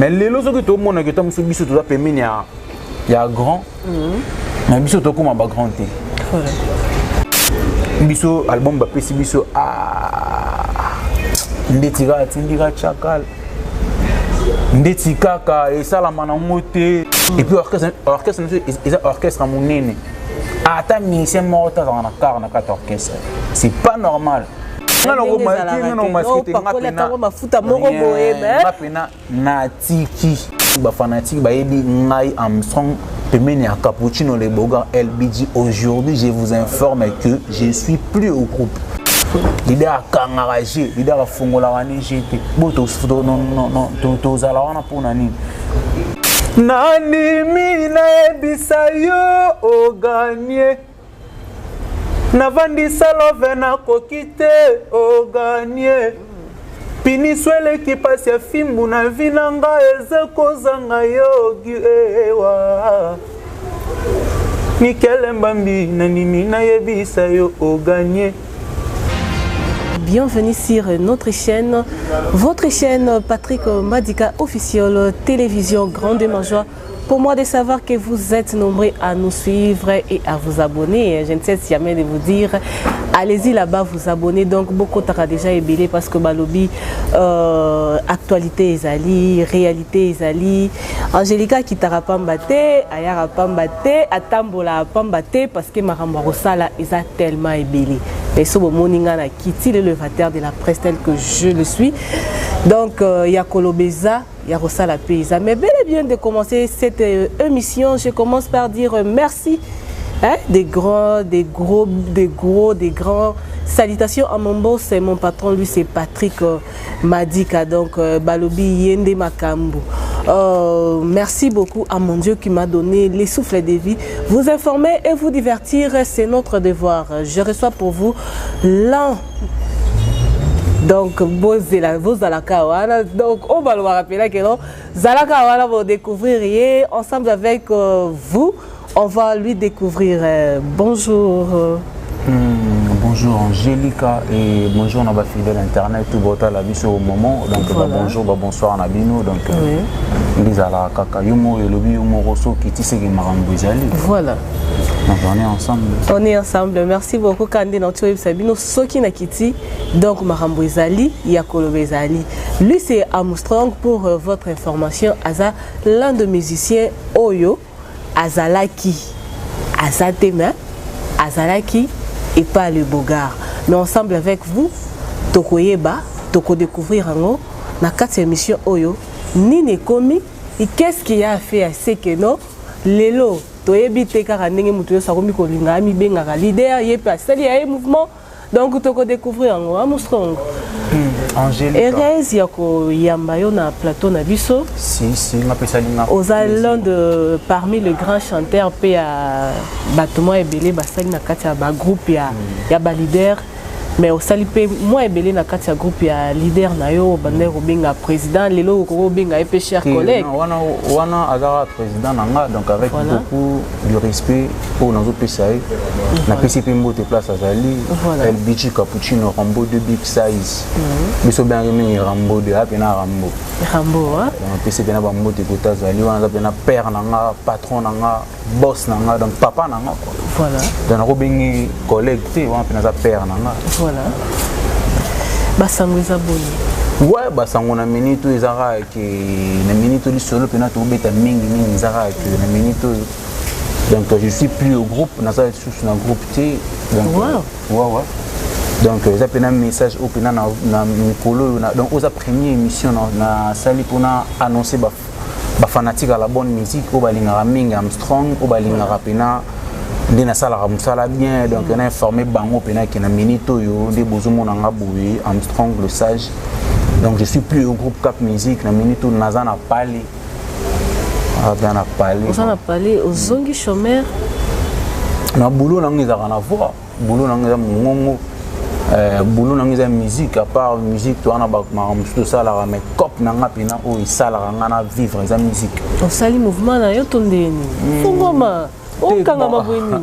Mais les lots que tout le monde qui tombe sur biso tout ça permet il y a grand. Mais biso tout comme un grand thé. Biso album ba pesi biso ndetira tindira chakal. Ndeti kaka et ça la manamoté et puis orchestre monene. Ata musicien mort dans la car na quatre orchestre. C'est pas normal. Cappuccino les Boga LBG. Aujourd'hui, je vous informe que je suis plus au groupe. L'idée à Kangaragé, l'idée à Fongola GT. Nani mina ebisayo o gagné. Navandi salove na kokite o gagné. Pini swele ki pasi fimbu na vinanga eze kozanga yogi ewa. Nikele mbambi nani mina ebisayo o gagné. Bienvenue sur notre chaîne, votre chaîne Patrick Madika officielle télévision. Grandement joie pour moi de savoir que vous êtes nombreux à nous suivre et à vous abonner. Je ne sais jamais de vous dire, allez-y là-bas vous abonner. Donc beaucoup t'as déjà ébélé parce que balobi actualité ezali, réalité ezali. Angelica qui t'a pambaté, Ayara pambaté, Atambola pambaté parce que Maramba Rosala est tellement ébélé. Et ce moninga na Kitty le levateur de la presse tel que je le suis. Donc il y a Kolobeza, il y a Rosala Paysa. Mais bel et bien de commencer cette émission, je commence par dire merci. Hein, des grands salutations à mon boss, mon patron, lui c'est Patrick Madika, donc Balobi Yende Makambu. Merci beaucoup à mon Dieu qui m'a donné les souffles de vie. Vous informer et vous divertir, c'est notre devoir. Je reçois pour vous l'an. Donc, vous Zalaka, donc on va le rappeler que non, Zalaka, vous découvrir ensemble avec vous. On va lui découvrir. Bonjour. Bonjour Angelica et bonjour Naba fidèle internet tout votre la vie au moment donc voilà. Bonjour bonsoir Nabino donc Lisa kaka yumo et lobi yumo rosso qui tisse qui marambo ezali. Voilà. Donc on est ensemble. On est ensemble. Merci beaucoup Kande notre web Sabino soki na kiti donc marambo ezali yakolo ezali. Lui c'est Armstrong pour votre information Aza l'un de musiciens Oyo Azalaki Azatema Azalaki et pas le Bogard. Mais ensemble avec vous, Tokoyeba, Toko découvrir en haut, na 4 émissions Oyo, ni ne komi, et qu'est-ce qu'il y a à faire, c'est que non, Lelo, Toyebi Tekara Nenge Moutoyo Saromi Kolinga, Mi Benga, leader, Yepa, c'est-à-dire il y a un mouvement, donc Toko découvrir en haut, Armstrong. Angélique. Erez yako yambayo na plateau na biso. Si, ma pesalinga. Aux l'un de parmi les grands chanteurs pe à Battement et Belé basali na katia ba groupe ya ba leader mais au sali pe moi et Belé na katia groupe ya leader na yo bander obinga président lelo ko obinga et cher collègue. Wana azara président nanga donc avec beaucoup de respect pour nos PCI. Na PCP mbote place azali LBG Cappuccino Rambo de big size. Biso bien aimé Rambo de apena Rambo hein. PCP na ba mbote ko azali wana apena père nanga patron nanga boss nanga donc papa nanga quoi. Voilà. Donc robingi collègue te wana apena père nanga. Voilà. Basango ezaboni. Ouais, basango na minute ezara ke na minute li solo pena to beta mingi ezara ke na minute. Donc je suis plus au groupe, on a ça sous un groupe T. Donc ouais. Donc j'ai appelé un message au pena na Mikolo donc aux première émission na sali pour annoncer ba fanatique à la bonne musique au balinga mingi Armstrong au balinga pena ndina sala musala bien donc on a informé bango pena ki na minito yo de bozumo na ngaboué Armstrong le sage. Donc je suis plus au groupe Cap Musique na minito nazana parler. On a parlé aux zongi chômeurs. Na boulot nangi za kana voix, boulot nangi za mongo, boulot nangi za musique à part musique to ana ba tout ça la mais cop nanga pina o isala ngana vivre za musique. On sali mouvement na yo tondeni. Fongoma, o kanga mabweni.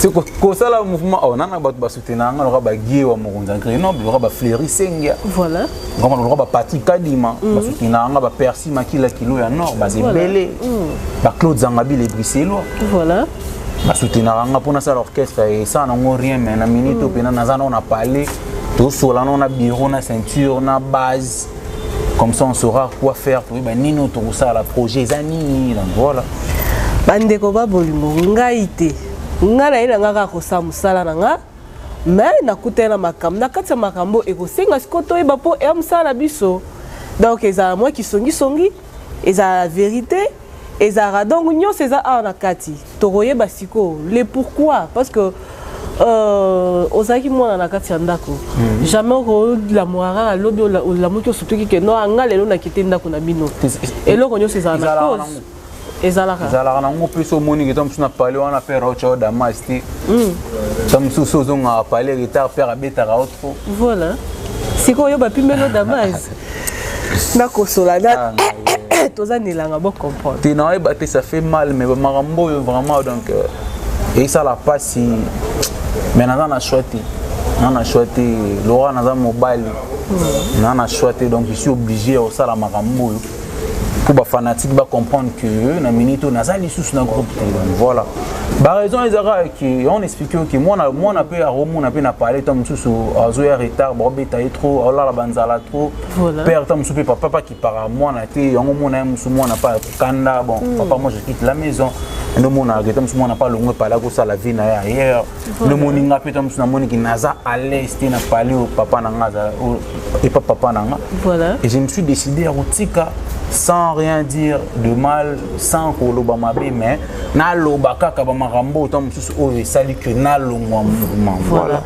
c'est que ça le mouvement on a ba soutenir on aura ba guier wa mokonza Grenoble on aura ba Fleury Sengia voilà on aura ba Patrick Kadima ba soutenir on ba Percy Makila kilo ya nord ba Zebele ba Claude Zangabi les Bruxellois voilà ba soutenir on pour ça l'orchestre et ça non rien mais na minute pena na on a parlé tout sur là on a bureau na ceinture na base comme ça on saura quoi faire pour ba nino tout ça la projet zani donc voilà bande ko ba bolimo ngaite ngana ina ngaka ko samusala nanga mais nakutela makambo nakatsa makambo ekosenga sikoto eba po e musala biso donc eza moi qui songi eza vérité eza donc nyos eza na kati tokoye basiko le pourquoi parce que ozaki mwana na kati ya ndako jamais ko la moara lobi la moki surtout que no anga lelo na kite ndako na bino eloko nyos eza na cause ezalaka nango plus omoni que tomsuna parler on a faire autre damas ti tomsu sozo nga parler retard père abetaka autre voilà siko yo ba pimelo damas na kosola na tozanelanga bo comprendre ti na ba te ça fait mal mais marambo vraiment donc et ça la passe mais na choisi Laura na mobile na choisi donc je suis obligé au ça la marambo pour les fanatiques va comprendre que na minute on a ça les sous dans groupe voilà bah raison ezara qui on explique que moi on a peu à Rome on a peu na parler tom sous à jouer retard bon betailler trop oh là la banzala trop père tom sous papa qui part moi na té on mon aime sous moi n'a pas kanda bon papa moi je quitte la maison nous mon a tom sous moi n'a pas longue par là que ça la vie na ailleurs le moninga peut tom sous na moni qui naza à l'est na parler au papa na ngaza et pas papa na voilà et je me suis décidé à Rotika sans rien dire de mal, sans koloba mabe, mais na lobaka kaba marambo tom sus o sali que na longwa mouvement voilà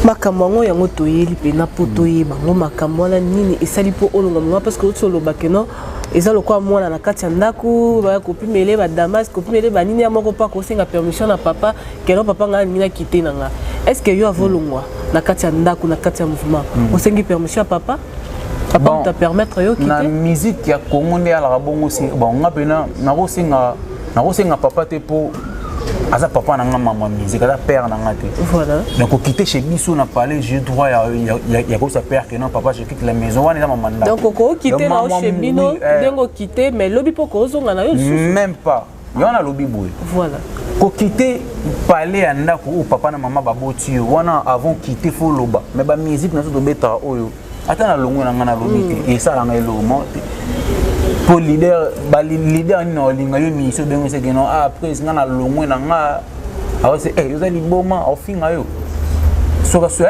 makambo yango toyeli pe na potoye bango makambo la nini esali po olonga mouvement parce que otso lobaka no eza lokwa mwana na kati ya ndako ba kopimele ba damas kopimele ba nini ya moko pa ko senga permission na papa kelo papa nga nina kité nanga est-ce que yo avolongwa na kati ya ndako na kati ya mouvement o sengi permission papa papa bon, te permettre yo quitter na musique ya Congo ne ala bongo aussi bon ngapena na rosinga papa te po aza papa na maman musique ala père na ngate voilà donc quitter chez biso na parler j'ai droit ya ko sa père que non papa je quitte la maison wana ma manda donc ko quitter na chez bino dengo quitter mais lobi poko ozonga na yo même pas yana lobi boy voilà ko quitter parler à ndako ou papa na maman baboti wana avant quitter fo loba mais ba musique na so to beta oyo attends longo na ngana lobité et ça la ngelo monte pour leader ba leader ni no linga yo mi so bengo se que non après ngana longo na nga awo se yo za liboma au finga yo so ka so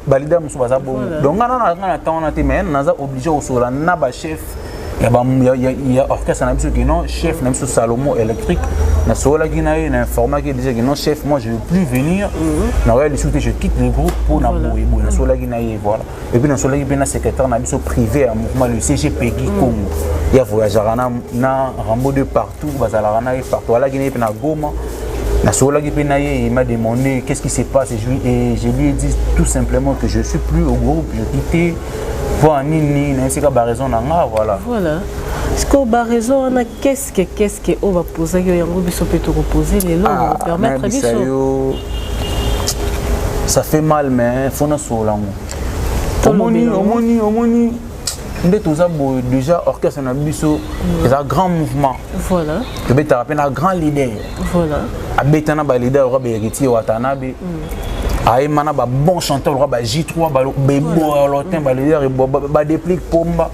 ba leader muso ba za bon donc ngana tana te mais naza obligé au sola na ba chef il y a orchestre na biso que non chef na biso Salomo électrique na sola qui na une informa qui disait que non chef moi je veux plus venir na ouais les je quitte le groupe pour na boye na sola qui na voilà et puis na sola qui na secrétaire na biso privé à mouvement le CGPG Congo il y a voyageur na Rambo de partout bazala na partout voilà qui na Goma na sola qui il m'a demandé qu'est-ce qui se passe et je lui ai dit tout simplement que je suis plus au groupe je quitté pour nini na sika ba raison na nga voilà est-ce que ba raison na qu'est-ce que on va poser yango biso peut te reposer les lots on va permettre biso ça fait mal mais faut na solango omoni nde toza bo déjà orchestre na biso c'est un grand mouvement voilà que beta rappelle un grand leader voilà abetana ba leader robe héritier watanabe aïmana ba bon chanteur ba J3 ba bebo lotin ba leader ba déplique pomba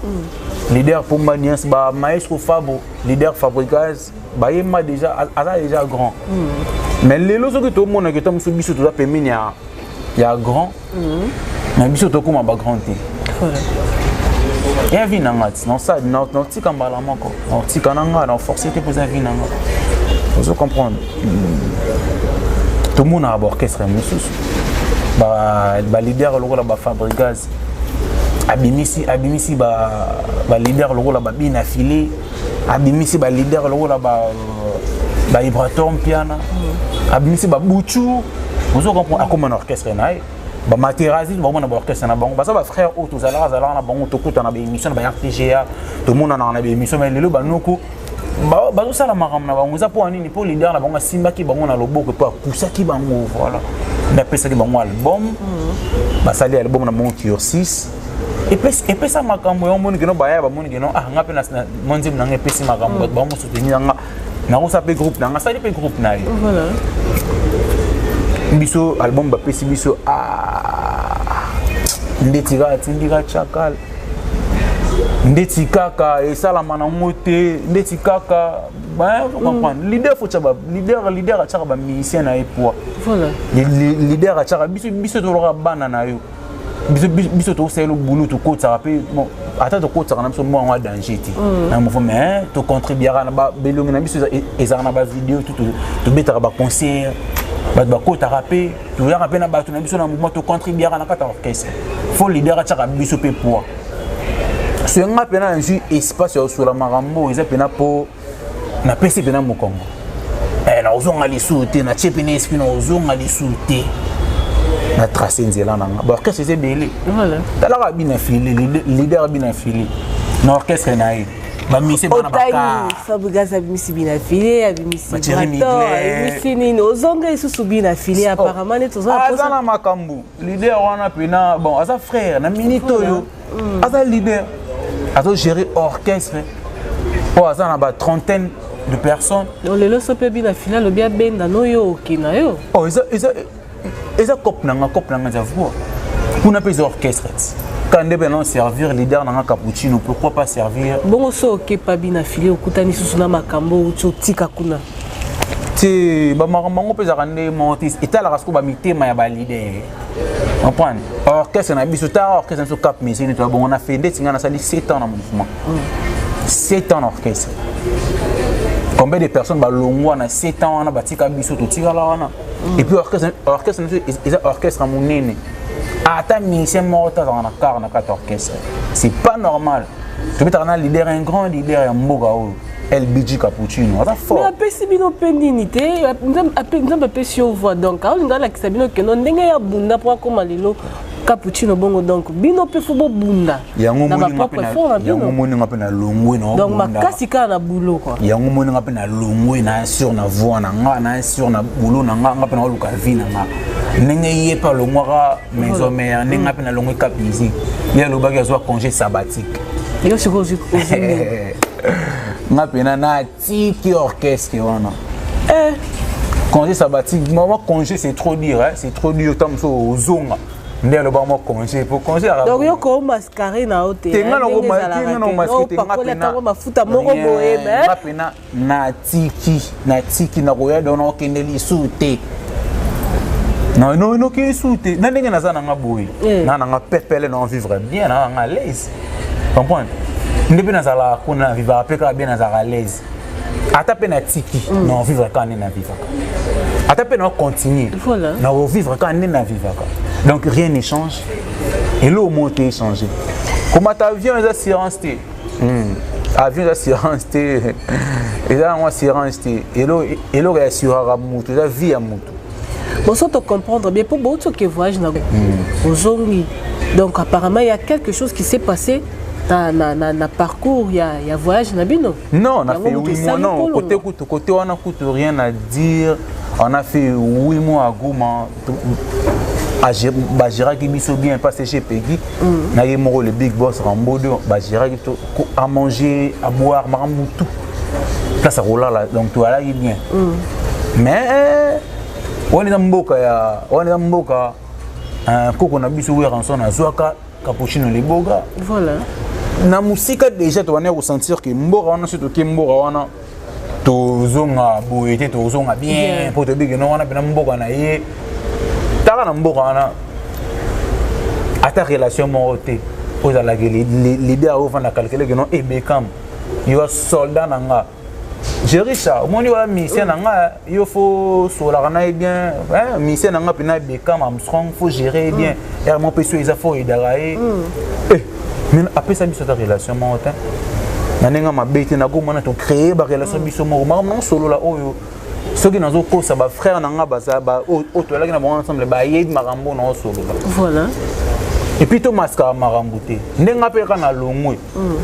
leader pomba nias ba maestro Fabo leader Fabricaz ba yema déjà déjà grand mais les loso que tout le monde que tom so biso to da pemini ya grand mais biso to kuma ba grand ti voilà ya vie nangati non ça non tika mbala moko non tika nanga non forcer te poser vie nanga vous comprendre tout le monde a orchestre mususu ba leader lokola ba Fabricaz abimisi ba leader lokola ba bina filé abimisi ba leader lokola ba Ibratom piana abimisi ba Buchu vous comprenez comme un orchestre naï ba Materazzi ba mona ba orchestre na bango ba ça ba frère auto zala na bango to kuta na ba émission ba RTGA tout le monde na ba émission mais lelo ba noko bazo sala makambo na bango za po nini po leader na bango simba ki bango na loboko po poussa ki bango voilà na pesa ki bango album basali album na bango Cure 6 et puis ça makambo yo moni kino baya ba moni kino ngape na monzi mnanga pesi makambo ba mo soutenir nga na ko sa pe groupe na nga sali pe groupe na yo voilà biso album ba pesi biso ndetira tindira chakal ndeti kaka esalama na mote ndeti kaka ba comprendre leader faut chaba leader achaka ba musicien na epoa voilà leader achaka biso to loka bana na yo biso to selo boulot to kota pe ata to kota na biso mo danger ti na mo fo mais to contribuer na ba belongi na biso ezana na ba vidéo to betara ba concert ba kota rapé to ya rapé na ba to na biso na mouvement to contribuer na kata orchestre faut leader achaka biso pe poa ce nga pena nji espace sur la marambo eza pena po na pesi pena mo Congo na ozonga lisute na chepena espina ozonga lisute na tracé nzela nanga ba orchestre c'est belé voilà tala bina filé leader bina filé na orchestre na yi ba mise bana baka Fabugaza bimisi bina filé abimisi brato abimisi nini ozonga isusu bina filé apparemment ne tozona posa na makambu leader wana pena bon asa frère na minito yo asa leader azo gérer orchestre oh asa na ba trentaine de personnes le loso pe bina filé lo bia benda no yo okina yo oh eza cop nanga za voix kuna pe orchestre quand on non servir leader nanga cappuccino pourquoi pas servir bon so ke pa bina filé okutani susu na makambo utika kuna ti ba makambo pe za kande montis etala kasko ba mitema ya ba leader comprendre orchestre na biso ta orchestre so cap mais c'est bon on a fait des tinga na sali 7 ans dans mouvement 7 ans d'orchestre combien de personnes ba longwa na 7 ans na batika biso to tika la wana et puis orchestre orchestre monene ata musicien morta dans la car na quatre orchestre c'est pas normal tu peux t'en leader un grand leader ya mboga o LBG cappuccino ça fort mais apesi bino pendinité nzamba apesi yo voix donc alinga la kisabino keno ndenge ya bunda pour comme lelo cappuccino bongo donc bino pe fo bunda yango moni ngape na longwe na donc makasi ka na boulot quoi yango moni ngape na longwe na sur na voix na nga na sur na boulot na nga ngape na luka vie na nga ndenge ye pa longwa maison mère ndenge ngape na longwe cap musique ya lo bagi azwa congé sabbatique yo siko ngape na tiki orchestre wana congé sabbatique moi congé c'est trop dur hein c'est trop dur tam so zonga ndé le ba mo congé pour congé donc yo ko mascaré na hôtel tenga na ko masqué tenga na ko mafuta moko boye mais ngape na tiki na ko ya dono kendeli sute non qui sute na ndenge na za na nga boye na nga pepele na vivre bien na nga à l'aise comprendre ndebe na zala kuna vivre peka bien na za à l'aise ata pe na tiki non vivre quand na vivre ata pe na continuer voilà na vivre quand na vivre donc rien ne change et l'eau monte changer comment avion les assurances avion d'assurance et là on assurance et l'eau assurera mutu la vie à mutu bon ça te comprendre bien pour beaucoup qui voyage na ozongi donc apparemment il y a quelque chose qui s'est passé na parcours il y a voyage na bino non on a fait 8 mois non côté on a coûte rien à dire on a fait 8 mois à Goma à Gérard qui biso bien passé chez Peggy na yemoro le big boss Rambodo ba Gérard à manger à boire maramou tout là ça roule là donc tout là bien mais on est dans mboka koko na biso we ranson na zwaka cappuccino le boga voilà na musika déjà tu vas ressentir que mboka wana surtout que mboka wana to zonga boyete to zonga bien pour te dire que non wana pena mboka na ye tala na mboka wana ata relation monté aux ala que l'idée a ouvert na calculer que non et Beckham yo soldat nanga gérer ça au moins yo mission nanga yo faut sola na bien hein mission nanga pena Beckham Armstrong faut gérer bien et mon peso ils a faut idarae mais après ça biso ta relation monté nanenga mabete na ko mona to créer ba relation biso mo non solo la oyo ceux qui nazo ko sa ba frère nanga baza ba o to la ki na bon ensemble ba yeb marambo na solo la voilà et puis to maska marambo te ndenga pe kana longwe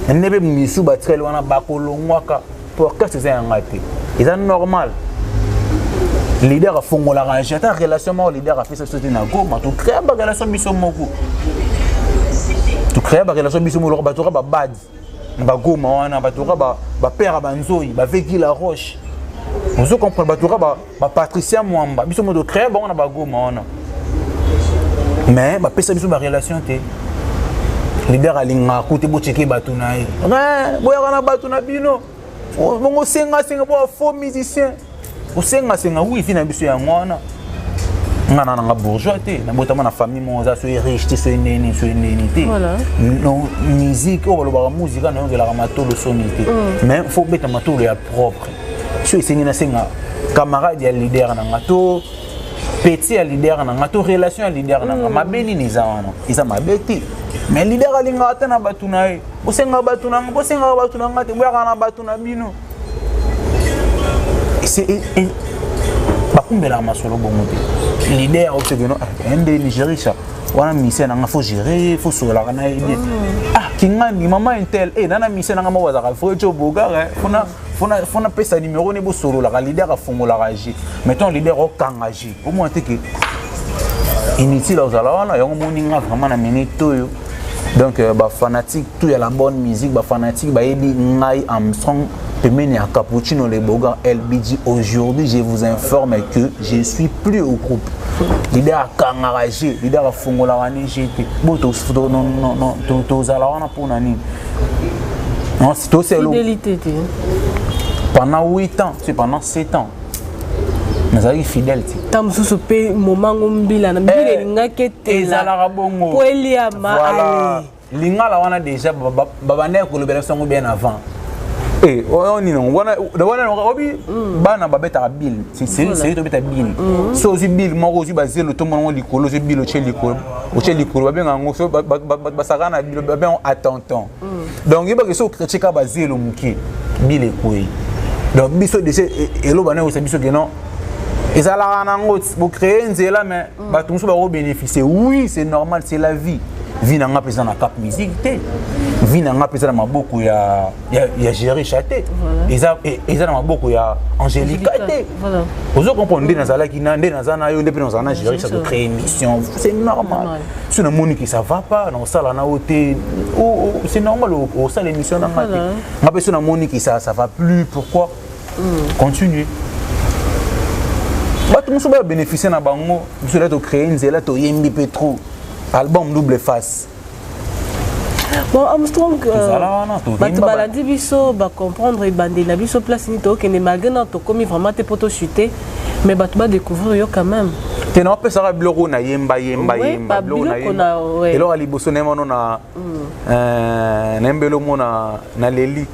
ndebe misu ba trel wana ba ko longwaka pour orchestre c'est un raté. C'est normal. Leader a fongola rangé ta relation ma leader a fait ça sauter na goma to créer ba relation biso moko. To créer ba relation biso moko ba to ba bad. Ba goma wana ba to ba père ba nzoi ba veki la roche. Vous comprenez ba to ba Patricia Mwamba biso mo to créer ba wana ba goma wana. Mais ba pesa biso ba relation te. Leader alinga kote bo checker ba tunaye. Boya na ba tuna bino. Bongo senga bo faux musicien. Osenga senga oui fina biso ya mwana. Ngana na bourgeois te, na botama na famille moza so riche te so neni te. Voilà. Non musique o ba musique na ngela matolo sonité. Mais faut beta matolo ya propre. So esengi na senga camarade ya leader na ngato. Petit ya leader na ngato relation ya leader na mabeni niza wana. Isa mabeti. Mais leader alinga ata na batuna e. Osenga batuna ngate boya kana batuna bino. C'est bakumbela masolo bongo te leader au segeno ende Nigeria ça wana mission nga faut gérer faut sola kana ide kingani mama intel nana mission nga mawaza ka faut jo boga fona pesa numéro ne bo solo la leader a fongola raji mettons leader au kangaji au moins te que inutile aux ala wana yango moninga vraiment na minute yo donc ba fanatique tout ya la bonne musique ba fanatique ba yebi ngai Armstrong Pemeni à Cappuccino les Boga LBG. Aujourd'hui, je vous informe que je suis plus au groupe. Leader à Kangaragé, leader à Fongolawani GT. Bon, to Zalawana pour Nani. Non, c'est tout c'est fidélité. Pendant 8 ans, c'est pendant 7 ans. Nous avons fidèle. Tam sous pe moment umbila na mbile ngakete. Ezala bongo. Poelia ma. Lingala wana déjà babane ko le bela songo bien avant. On y bana babeta bill c'est to beta bill so aussi bill moko aussi bazelo to mongo likolo so bill o chelikolo babenga ngo so basakana bill babenga attentant donc yeba que so critique bazelo muki bill ekoi donc biso de elo bana o biso que non ezala na ngo bo créer nzela mais batumso ba ko bénéficier oui c'est normal c'est la vie vie na nga pesa na cap musique te vie na nga pesa na maboko ya gérer chaté eza na maboko ya Angélica te voilà vous comprenez na zala ki na ndena zana yo ndepena zana gérer ça de créer émission c'est normal si na moni qui ça va pas na sala na oté c'est normal au sala émission na nga nga pesa na moni qui ça va plus pourquoi continuer ba tout muso ba bénéficier na bango muso la to créer nzela to yembi petro album double face. Bon, Armstrong, baladi biso ba comprendre et bande na biso place ni to que ne magana to comme vraiment te poto chuter mais ba to ba découvrir yo quand même. Te na pe sara bloro na yemba bloro na yemba. Et là ali boso na mono na nembelo mona na leli.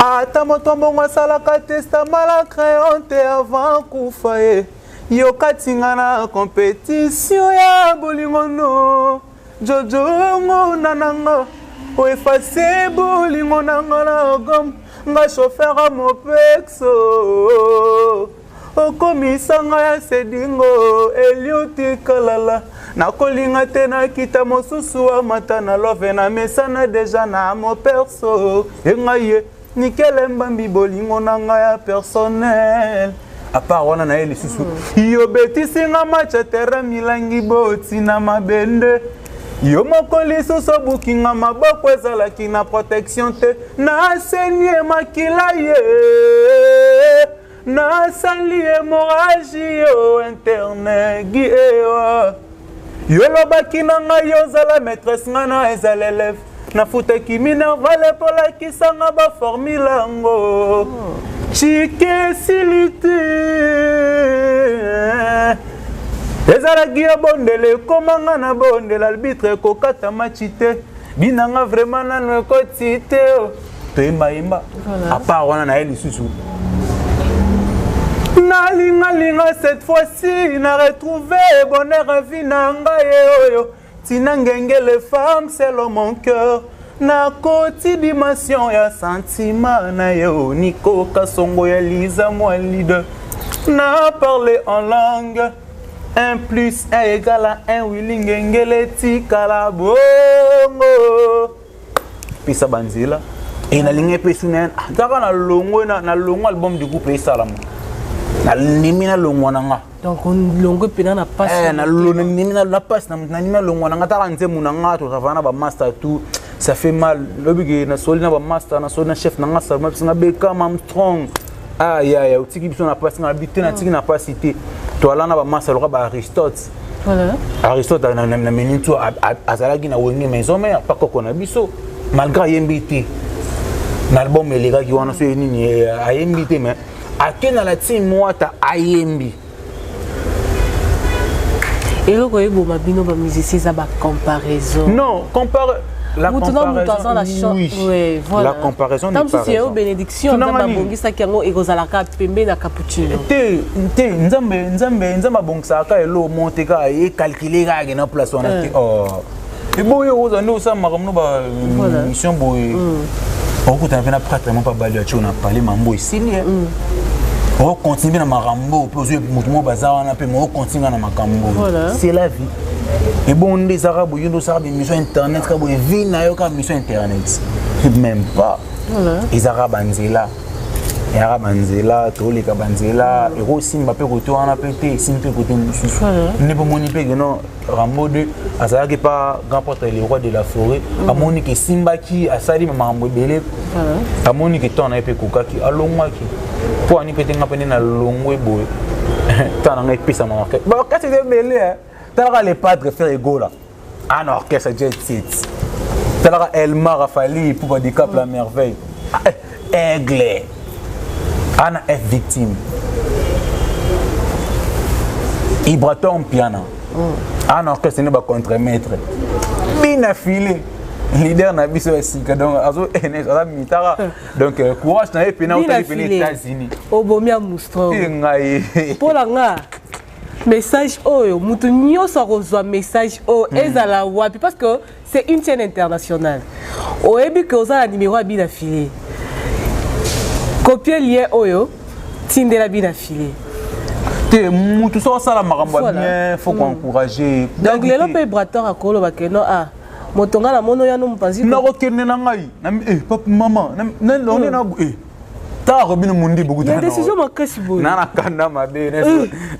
Ata motombo masala ka testa mala créonte avant kufaye. Yo katinga na compétition ya bolingono Jojo ngo nananga o effacer bolingo nanga na gom nga chauffeur a mopexo o komisanga ya sedingo elioti kalala na kolinga te na kita mosusu wa mata na love na mesana deja na mo perso engaye nikele mbambi bolingo nanga ya personnel. À part on a les sous yo beti singa matcha terra milangi boti na mabende yo mokoli soso bukinga maboko ezala kina protection te na senye makila ye na sali hémorragie yo internet gi ewa yo lobaki na nga yo zala maîtresse nga na ezala élève na futaki minervale pola kisanga ba formula ngo Chike silite ezala gia bondele komanga na bondele arbitre kokata machite binanga vraiment na no kotite to imba à part wana na eli susu na linga cette fois-ci na retrouver bonheur vie na ngai oyo tina ngenge les femmes c'est mon cœur na koti dimension ya sentiment na yo Nico Kasongo ya Lisa moi leader na parler en langue 1 + 1 égale 1 willing ngele tikala bongo pisa banzila Et na ligne pe sunen taka na longo album du groupe Salam na nimina longo nanga donc on longo pe na passe na longo nimina la passe na nimina longo nanga taka nzemu nanga to ravana ba master tout ça fait mal lobige na solina ba master na solina chef nanga ça ma singa Beckham Armstrong ya utiki biso na passe na bité na tiki na passe cité to ala na ba master lo ba Aristote voilà Aristote na minute azalaki na wenge maison mais pas kokona biso malgré yembité l'album les gars qui ont fait une AMB mais à quel la team moi ta AMB et le quoi bon ma bino ba musicien ça ba comparaison non compare la comparaison oui voilà la comparaison n'est pas raison bénédiction dans ba bongisa kiango ekozalaka pembe na cappuccino te nzamba bongisa ka elo monte ka e calculer ka na place on a oh et boyo ozando ça makamno ba mission boy beaucoup de gens pratiquement pas balu on a parlé mambo ici on continue na makambo poser mouvement bazar on a peu on continue na makambo c'est la vie et bon des arabes yo ça des mission internet ka bo vie na yo ka mission internet même pas les arabes anzela et arabes anzela to les kabanzela et aussi mbappé côté on a pété simple côté mususu ne pas moni pe non Rambo 2 azala ki pas grand porte le roi de la forêt amoni ke simbaki asali mambo belé amoni ke tona pe kokaki alongwaki po ani pete ngapene na longwe boy tana ngai pesa ma orchestre ba orchestre de belé tala les padres faire ego là un orchestre jet set tala Elmar Rafali pour des cap la merveille aigle ana est victime Ibraton piano un orchestre n'est pas contre-maître bien affilé leader na biso esika donc azo ns ala mitara donc courage na epena utaki les États-Unis obomia mustro ngai pola nga message oyo mutu nyoso kozwa message o ezala wapi parce que c'est une chaîne internationale oyebi que oza numéro bien affilé copier lien oyo tindela bien affilé te mutu so sala makambo bien faut encourager donc les lopé brateur akolo bakeno motonga na mono ya no mpanzi na rokene na ngai na papa maman na lone na ta robino mundi bugu ta na décision makasi boy na kanda mabe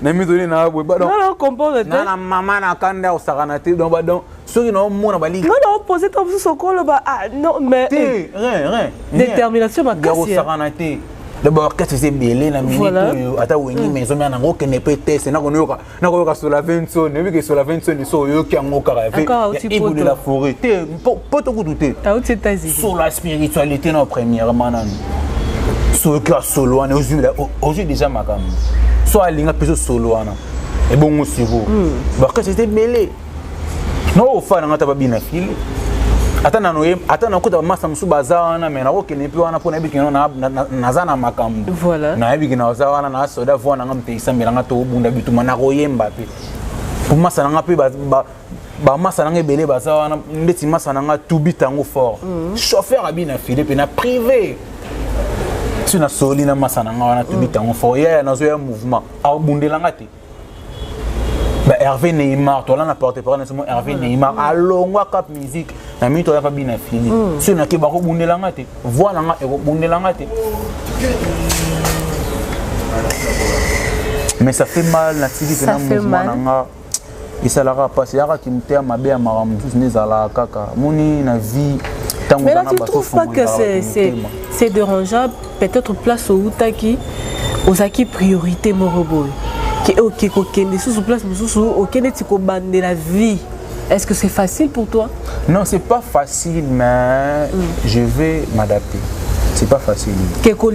na mizoni na boy ba donc na comprendre na mama na kanda osakana te donc ba donc soki no mona bali non opposé to sokolo ba non mais rien détermination makasi osakana te d'abord qu'est-ce que c'est belé na minute ata wengi maison mais na ngoko ne peut tester na koyoka sur la 20 zone ne que sur la 20 zone so yo ki ngoko ka fait et de la forêt te poto ko douter sur la spiritualité na premièrement nan so que solo ana aujourd'hui déjà makam so alinga peso solo ana et bon aussi vous bah qu'est-ce que c'est belé no fa na ngata ba bina fili atana kuta masa musu bazana mena okene pe wana pona bikino na zana makambo voilà na bikino zawana na soda vona ngamte isambira ngato bunda bituma na koyemba pe pour masa nga pe ba masa nga belé bazawana ndeti masa nga tubitango fort chauffeur abina filé pe na privé tu na soli na masa nga wana tubitango fort ya na zo ya mouvement a bundela ngate Hervé Neymar, toi là n'a porté par exemple Hervé Neymar, allongwa cap musique, na mi toi pas bien fini. Si on a qui bako bunde la ngate, voilà nga e bunde la ngate. Mais ça fait mal na tiki na mouvement nga. Et ça la passe yaka ki mtea mabe ya maram tous ne zala kaka. Moni na vie tango na baso. Mais là tu trouves pas que c'est dérangeable peut-être place au Utaki aux acquis priorité moroboy. Ok, sous place, ok, de la vie. Est-ce que c'est facile pour toi? Non, c'est pas facile, mais je vais m'adapter. C'est pas facile. Comment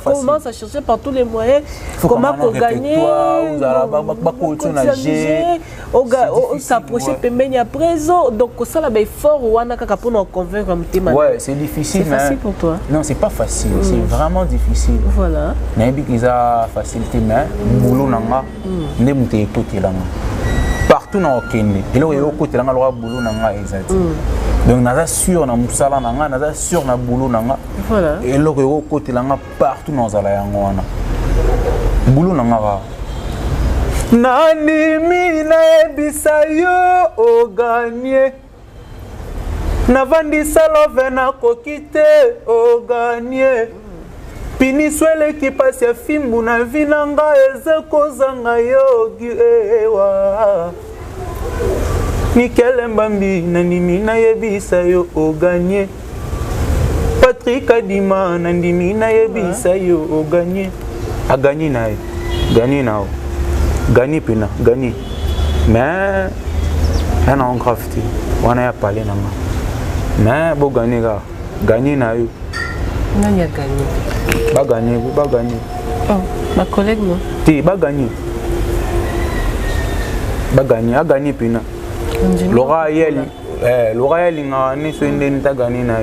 commence à chercher par tous les moyens comment gagner, s'approcher de présent. Donc ça là fort pour convaincre. Ouais, c'est difficile. C'est facile pour toi? Non, c'est pas facile. C'est vraiment difficile. Voilà. Mais il y a facilité, mais boulot nanga, ne m'te écouter là. Partout dans le Kenya, et là où il y a côté là, le boulot nanga exact. Donc naza sûr na musala nanga, naza sûr na boulot nanga. Voilà. Et là où il y a côté là, partout dans la yango wana. Boulot nanga. Nani mina ebisa yo o gagné. navandisa love na kokite o gagné piniswele ki pasi ya fimbu na vinanga eze kozanga yogi ewa Mikele Mbambi nandimi na yebisa yo o gagné Patrick Adima nandimi na yebisa yo o gagné a gagné na gagné na gagné pina gagné mais un en crafty on a parlé na mais bo gagné ga gagné na yo nani a gagné ba gagné oh ma collègue non ti ba gagné a gagné pina Laura Yeli nga ni so ndeni ta gagné na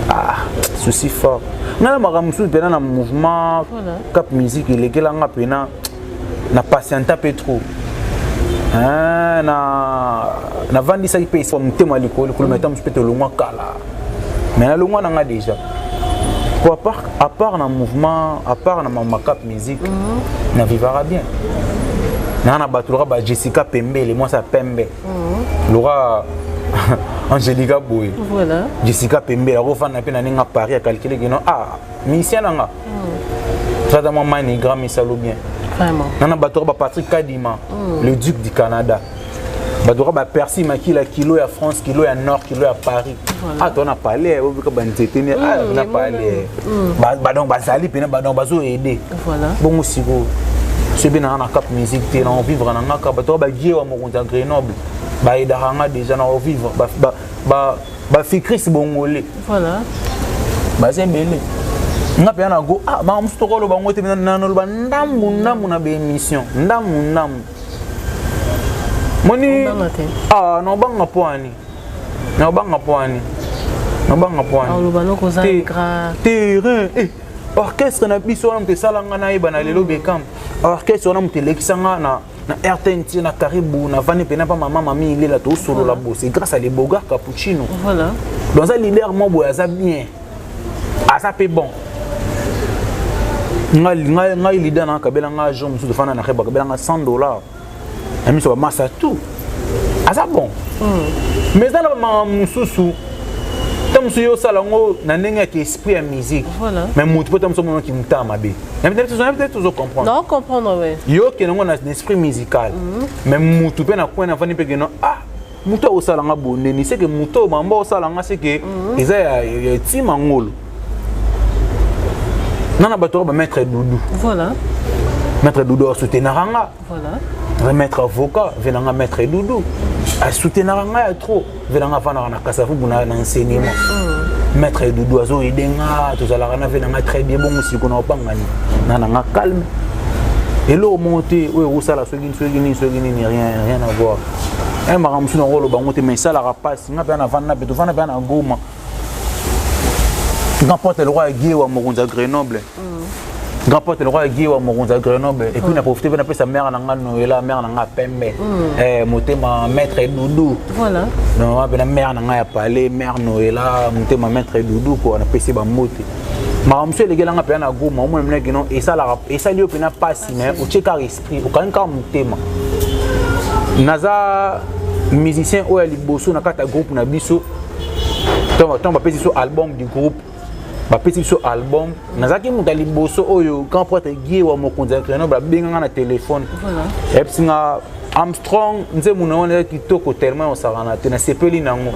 ah souci fort ngala makamusu pena na mouvement cap musique ilekela nga pena na patienta petro na vandisa ki pesa mutema likolo ko meta musu peto longwa kala mais na longwa nga déjà pour à part na mouvement à part na ma cap musique na vivra bien na batulora ba Jessica Pembele moi ça Pembe Laura Angelica Boy voilà Jessica Pembele refana pe na ninga Paris a calculer que non ah musicien nga ça dans mon grand misalo bien vraiment nana batulora ba Patrick Kadima le duc du Canada batulora ba Percy Makila kilo ya France kilo ya Nord kilo ya Paris ah toi on a parlé au que ba nteteni ah on a parlé ba donc ba sali pe na ba donc bazo aider voilà bon musiko c'est bien na cap musique te na vivre na ngaka bato ba gie wa mokonza Grenoble ba idahanga déjà na vivre ba fikris bongolé voilà ba zembele nga pe na go ah ma mstokolo ba ngote na no ba ndambu na be émission ndambu moni ah no banga poani alobano koza gra terrain orchestre na biso na mte salanga na iba na lelo bekam orchestre na mte lekisanga na RTNT na Caribou na vani pena pa mami il est là tout solo la bosse grâce à les Bogart Cappuccino voilà dans un leader mo boya za bien ça peut bon nga leader na kabela nga jom su de fana na kheba kabela nga $100 ami so massa tout ça bon mais dans la mususu Tam suyo salango na nenga ki esprit à musique. Voilà. Mais mutu potam so mono ki mutama be. Peut-être toujours comprendre. Non, comprendre ouais. Yo ke nango na esprit musical. Mais mutu pe na ko na vani pe que non ah mutu o salanga boneni c'est que mutu mamba o salanga c'est que eza ya tima ngolo. Nana bato ba maître Doudou. Voilà. Maître Doudou soutenir nga. Voilà. Maître avocat venanga maître Doudou. A soutenir nga trop venanga vana na kasafu buna na enseignement. Maître Doudou azo idenga to zala na venanga très bien bon musiko na opangani. Nana nga calme. Et là monter oui osala sogini ni rien à voir. Un maramusu na rolo bangote mais ça la rapace nga pe na vana beto vana pe na Goma. N'importe le roi Guy ou Moronza Grenoble. N'importe le roi Guy ou Moronza Grenoble. Et puis, on a profité de sa mère à Noëlla, mère à Pembe. Monté ma maître Doudou. Voilà. Non, la mère n'a pas parlé, mère Noëlla, monté ma maître Doudou, quoi. On a passé ma moté. Ma monsieur, les gars, on a payé un gros moment, et ça, lui, on a pas si, mais au tchèque esprit, au quand même monté. Naza, musicien, ou elle est bosso, n'a pas de groupe, n'a biso. Tant on va passer sur album du groupe. Ba petit so album nazaki mutali boso oyo quand porte Guy wa mokonza Grenoble benga na téléphone voilà et puis nga Armstrong nze munaona kitoko tellement on sarana te na sepeli nango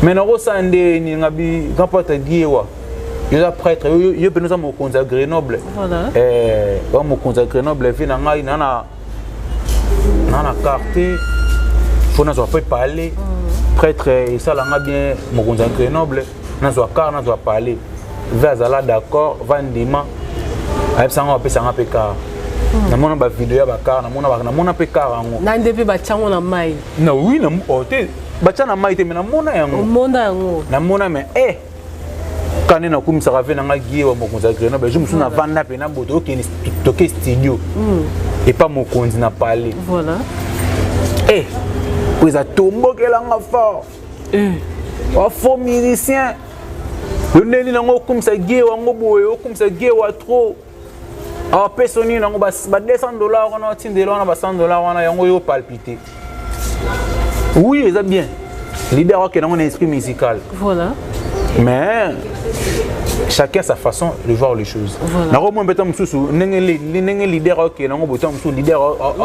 mais na rosande ni ngabi quand porte Guy wa yo prêtre yo pe nous mokonza Grenoble voilà wa mokonza Grenoble vina ngai nana carte faut na pas parler prêtre et ça la nga bien mokonza Grenoble na zo car na zo parler Vazala d'accord, Vandima. Avec ça, on va passer un peu car. Na mona ba vidéo ba car, na mona pe car ango. Na ndepe ba chango na mai. Na oui na ote. Ba chana mai te na mona yango. Mona yango. Na mona mais quand na kumisa ka vena ngagie wa mokonza Grenoble, je me suis na vanda pe na boto ke toke studio. Et pas mokonzi na parler. Voilà. Vous a tombo que la nga fort. Wa faux musicien. Le neni nango comme ça gué wango boye comme ça gué wa trop a personne nango ba $200 on a $100 on a $100 on a yango yo palpiter oui ça bien leader qui a un esprit musical. Voilà. Mais chacun a sa façon de voir les choses. Na ko mo beto mususu nenge leader qui a un beto mususu leader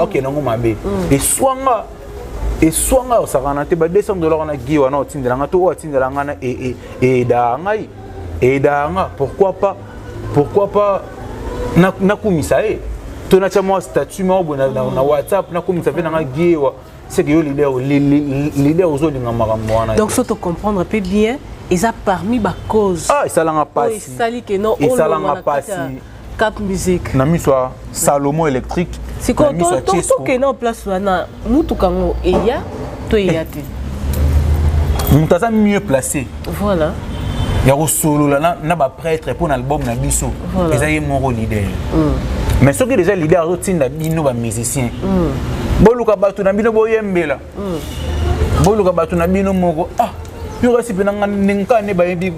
qui a un mabe. Et swanga au sarana te ba $200 na giwa na otindelanga to otindelanga na et danga pourquoi pas na kumisa to na chama statut mo na WhatsApp na kumisa pe na giwa c'est que leader aux autres makambo. Donc ça te comprendre un peu bien. Ils ont parmi ma cause. Ah, ça l'a pas. Et ça lit que non. Et ça l'a pas. Cap musique. Na mi soit Salomon électrique. C'est quand tout que non place na mutu kango eya to eyate. Mutaza mieux placé. Voilà. Il y a au solo là na ba prêtre pour l'album na biso. Ils ont mon rôle leader. Mais ceux qui déjà leader routine bino ba musicien. Boluka batu na bino boyembela. Boluka batu na bino moko yo resi penanga ninka ne bayebi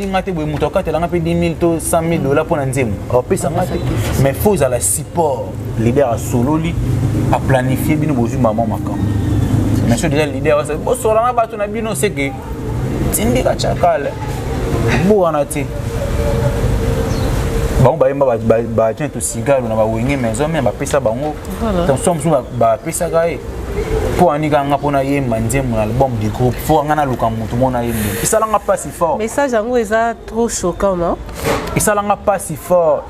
ngate boy mutoka telanga pe 10 000 to $100,000 pour nzemu. Alors pesa ngate mais faut à la support leader a solo li a planifier bino bozu maman makam. Mais ce déjà leader ça bo solanga batu na bino c'est que tindi ka chakala. Bo anati. Bon ba tient tout cigare na ba wenge maison mais ba pesa bango. Attention ba pesa gaé. Pour anika nga pona ye manzemu album du groupe faut nga na luka mutu mona ye mbi ça langa pas si fort message yango eza trop choquant non ça langa pas si fort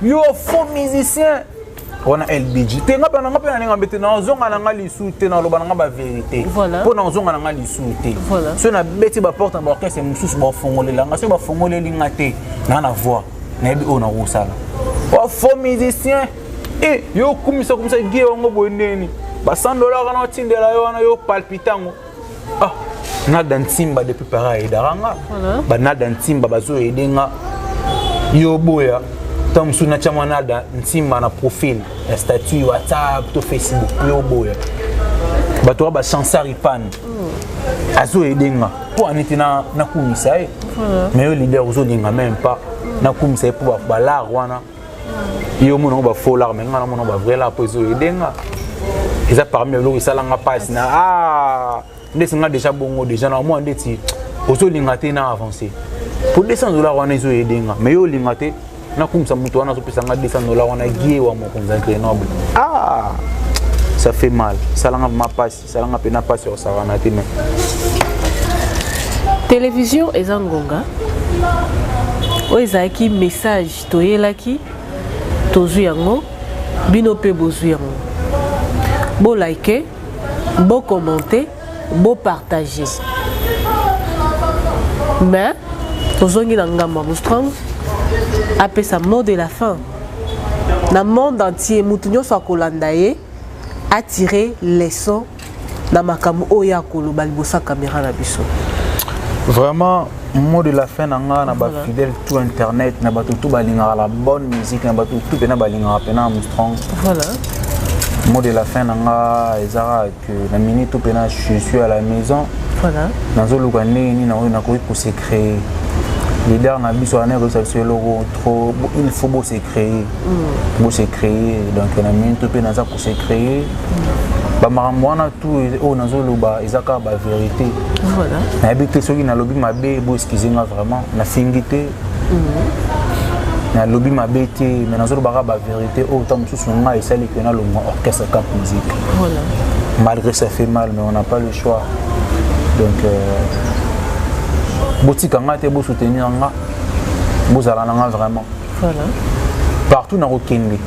yo faux musicien on a LBG te nga pena nga mbete na zonga na nga lisu te na loba nga ba vérité pour na zonga na nga lisu te so na beti ba porte ba orchestre mususu ba fongolela nga so ba fongolela nga te na na voix na bi ona rusala o faux musicien yo kumisa gie ngo boneni ba $100 na tindela yo na yo palpitango na dantimba depuis pareil daranga ba na dantimba bazo edenga yo boya tom suna chama na dantimba na profil statut WhatsApp to Facebook yo boya ba to ba chansari pan azo edenga pour aniti na kumisa mais yo leader ozo dinga même pas na kumisa pour ba la wana yo mono ba faux lar mais ngana mono ba vrai la pozo edenga. Ils ont parmi eux, ils ont passé. Ils ont déjà bon, déjà dans moi, ils ont avancé. Pour $200, on a aidé. Mais ils ont aidé. On a comme ça, on a $200, on a gué ou Grenoble. Ça fait mal. Ça n'a pas passé sur ça. Télévision et Zangonga. Ils ont un message. Toyelaki, Tozuyango, Binope Bozuyango. Beau liker, beau commenter, beau partager. Mais, aujourd'hui, dans le Strong, appelle ça mot de la fin. Dans le monde entier, Moutounio soit colandaye, attirer les sons dans ma cam oya kolo balbosa caméra na biso. Vraiment, mot de la fin, nanga na ba fidèle tout internet, na ba tout balinga la bonne musique, na ba tout pena balinga pena Strong. Voilà. Mot de la fin, que la minute où je suis à la maison, voilà. Dans le local, pour se créer. Leader n'a trop, il faut se créer. Pour se créer, donc la minute où pour se créer. Maramwana tout au Nazoloba, ils ont la vérité. Voilà. N'habite ceux qui n'ont lobby ma bé, excusez-moi vraiment, la fingité. Na lobby ma bête mais dans le bara la vérité autant que ce soit et celle qui a le orchestre cap musique. Voilà. Malgré ça fait mal mais on n'a pas le choix. Donc boutique en te beau soutenir en vous allez vraiment. Voilà. Partout dans le Kenya.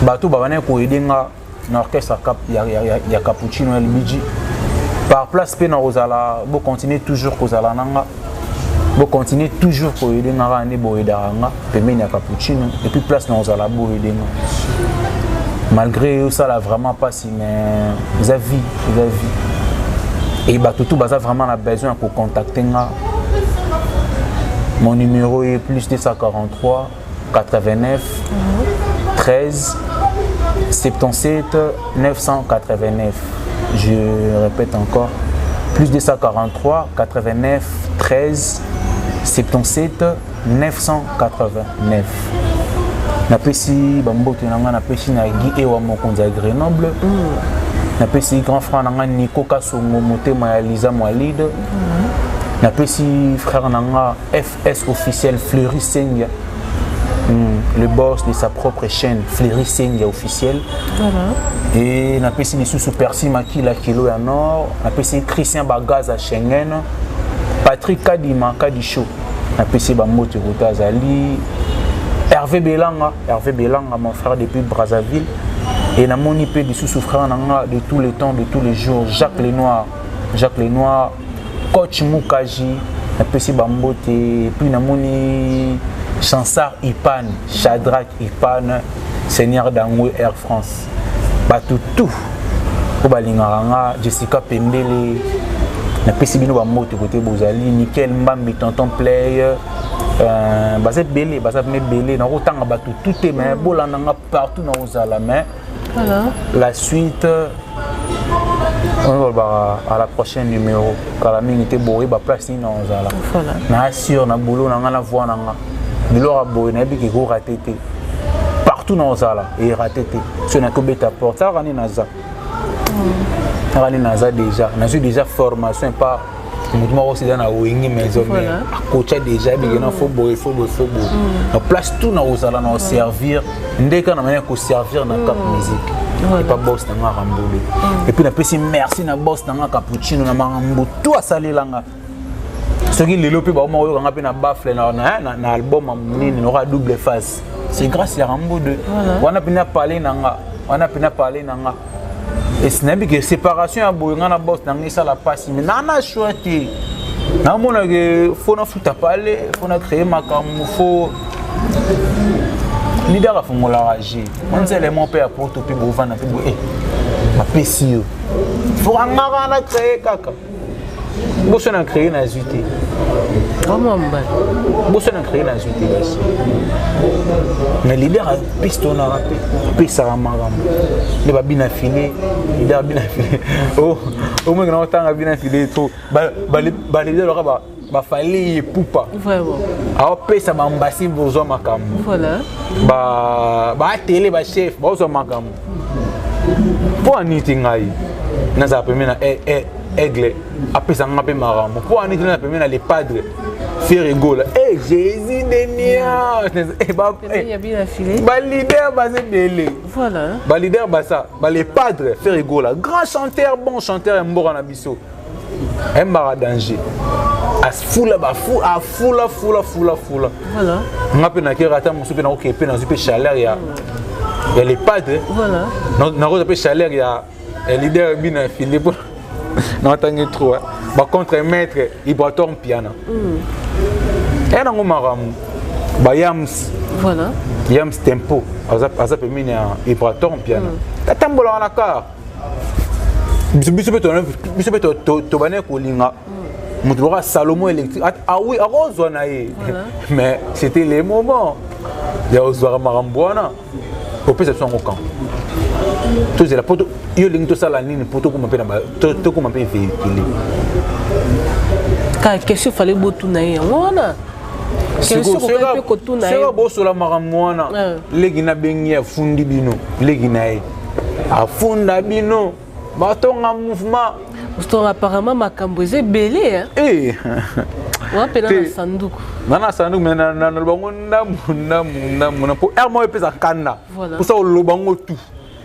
Bateau babane ko aider nga na orchestre cap ya cappuccino LBG. Par place pe na rozala bo continuer toujours kozala nanga. Vous continuez toujours pour aider Narani Boedaranga, Pemenia Cappuccino, et puis place dans la Boedema. Malgré ça, là vraiment pas si, mais ils ont vu. Et tout ça vraiment a besoin pour contacter. Mon numéro est plus 243 89 13 77 989. Je répète encore, plus 243 89 13 77 989. Na pesi bambote nanga na pesi na Guy Ewa Mokonza Grenoble. na pesi grand frère nanga Nico Kasongo motema ya Liza Mwalide na pesi frère nanga FS officiel Fleury Sengia le boss de sa propre chaîne Fleury Sengia officiel et na pesi les sous Percy Makila Kilo ya Nord na pesi Christian Bagaz à Schengen Patrick Kadima Kadisho na pesi ba moto Rotazali Hervé Belanga mon frère depuis Brazzaville et na moni pe de sous frère nanga de tous les temps de tous les jours Jacques Lenoir coach Mukaji na pesi ba mbote et puis na moni Chansar Ipan Shadrach Ipan Seigneur d'Angwe Air France batutu ko balinganga Jessica Pembele na pesi bino ba moto côté Bozali Nickel Mbambi tonton play bazet belé na otanga batu tout est mais bolandanga partout na ozala mais la suite on va à la prochaine numéro car la mingi était bourré ba place ni na ozala na assure na boulot na ngana voix na nga bilora boy na bi ki ko raté partout na ozala et raté ce na ko beta porte ça rani naza déjà na suis déjà formation pas mouvement aussi dans la wingi maison mais coach déjà bien faut boy na place tout na ozala na servir ndeka na manière ko servir na cap musique et pas boss na ngambole et puis na pesi merci na boss na cappuccino na mangambu tout asalelanga ce qui lelo pe ba mo yo ngapa na bafle na album nini na double face c'est grâce à Rambo 2 on a bien parlé nanga et ce n'est que séparation à boyanga boss nanga ça la passe mais nana chouette na mona que faut na futa parler faut na créer makambo faut leader a fongola rager on sait les mon père pour tout puis bovan na puis ma pesio faut ngara na créer kaka bosso na créer na zuité comment mba bosso na créer na zuité basi mais leader a piston na rapé pesa maram le babina filé leader bina filé oh au moins na tanga bina filé trop ba leader ba fallait poupa vraiment a pesa ba mbasi bozo makam voilà ba télé ba chef bozo makam pour aniti ngai na za pemena aigle après ça ngapé marambo pour aniti na pemena les padres faire rigole Jésus de nia il y a bien affilé ba leader ba zebele voilà ba leader ba ça ba les padres faire rigole grand chanteur bon chanteur mbora na biso mbara danger as fula ba fula voilà ngapé na kera ta musu pe na okepe na zupe chaleur ya les padres voilà na ko pe chaleur ya leader bina filé pour na tangi trop ba contre maître Ibratom piano et na ngomaramu ba yams voilà yams tempo azap mina Ibratom piano tatambola na car biso to bane ko linga mutu ba Salomon électrique ah oui arozwa na ye mais c'était les moments ya ozwa marambwana au plus son au camp tout c'est la poto yo lingi to sala nini poto ko mapena to ko mapena véhiculer ka question fallait botu na ye wana question ko to na ye c'est bo sola maramwana legi na bengi fundi bino legi na ye afunda bino batonga mouvement Parce apparemment makambo eze belé hein. Eh. Wa pena na sanduku. Na sanduku mais na bango ndamu pour ermo epesa kanda. Pour ça le bango tout.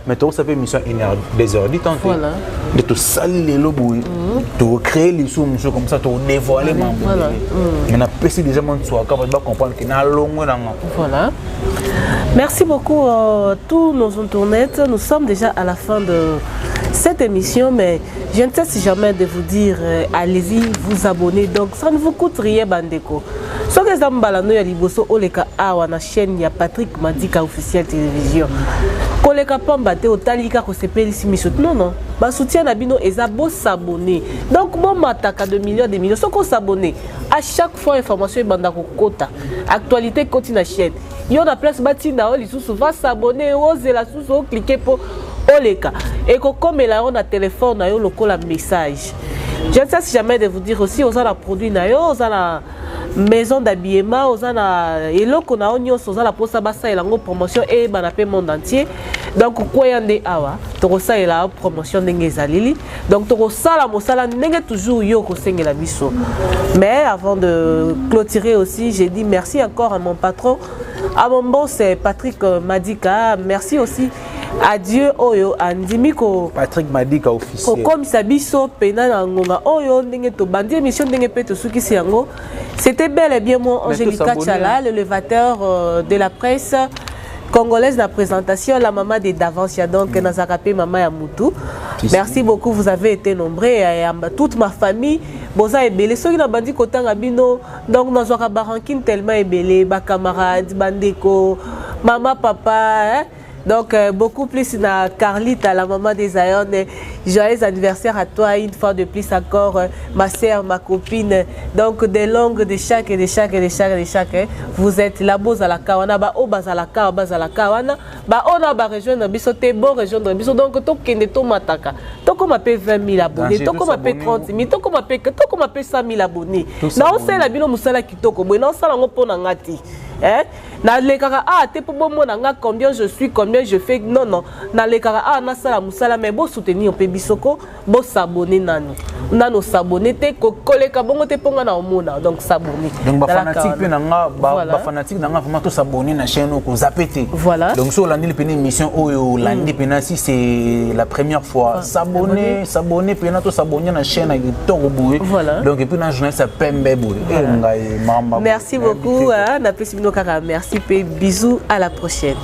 Mais toi ça fait mission 1h 2h du temps. Voilà. De tout salir les lobos, de créer les sous comme ça, de dévoiler mambo. Voilà. Mais na pesi déjà mon soit capable de comprendre que na longo na. Voilà. Merci beaucoup tous nos internautes. Nous sommes déjà à la fin de cette émission, mais je ne sais si jamais de vous dire allez-y, vous abonner. Donc ça ne vous coûte rien, Bandeko. Ce que vous avez ya liboso oleka awa na chaîne ya Patrick Madika officiel télévision. Koleka pamba te otalika ko sepeli simisot. Non. Ba soutien na bino eza bo s'abonner. Donc bon mataka de millions. Ce qu'on s'abonner à chaque fois information banda ko kota. Actualité continue na chaîne. Yo na place batina oli sous va s'abonner, oser la sous cliquer pour oleka. Et comme là on a téléphone na yo lokola message. Je ne sais si jamais de vous dire aussi aux la produit na yo, aux la maison d'habillement ozana eloko na onyo sozala posa basa elango promotion et banape monde entier donc quoi yande awa to ça la promotion ndenge ezalili donc to sala mosala ndenge toujours yo ko sengela biso mais avant de clôturer aussi j'ai dit merci encore à mon patron à mon boss Patrick Madika merci aussi à Dieu oyo andimiko Patrick Madika officiel comme ça biso pena na ngonga oyo ndenge to bandi émission ndenge pe to suki siango c'était bel et bien moi Angelica Tchala le levateur de la presse congolaise de la présentation la maman de Davantia donc nazakapé maman ya Moutou merci beaucoup vous avez été nombreux toute ma famille boza ebele soki na bandi kotanga bino donc nazwaka barankine tellement ebele ba camarades bandeko maman papa donc beaucoup plus na Carlita, la maman des Zion. Joyeux anniversaire à toi une fois de plus encore, ma sœur, ma copine. Donc des longues de chaque. Vous êtes là, bozala kawana, ba o bazala kawana, ba ona ba rejoindre biso te bon rejoindre biso donc to kende to mataka. To comme appelle 20 000 abonnés, to comme appelle 30 000, to comme appelle 100 000 abonnés. Na on sait la bino musala kitoko, bo na on sala ngo pona ngati. Hein? Na lekara te pour bon nga combien je suis combien je fais non na lekara na sala musala mais bo soutenir pe bisoko bo s'abonner nano s'abonner te ko koleka bongo te ponga na omona donc s'abonner donc ba fanatique pe nga ba fanatique nga vraiment to s'abonner na chaîne ko zapete voilà donc so landi le pene émission oyo landi pena si c'est la première fois s'abonner pena to s'abonner na chaîne avec Toro Boué donc et puis na journée ça pembe Boué merci beaucoup na merci. Bisous, à la prochaine.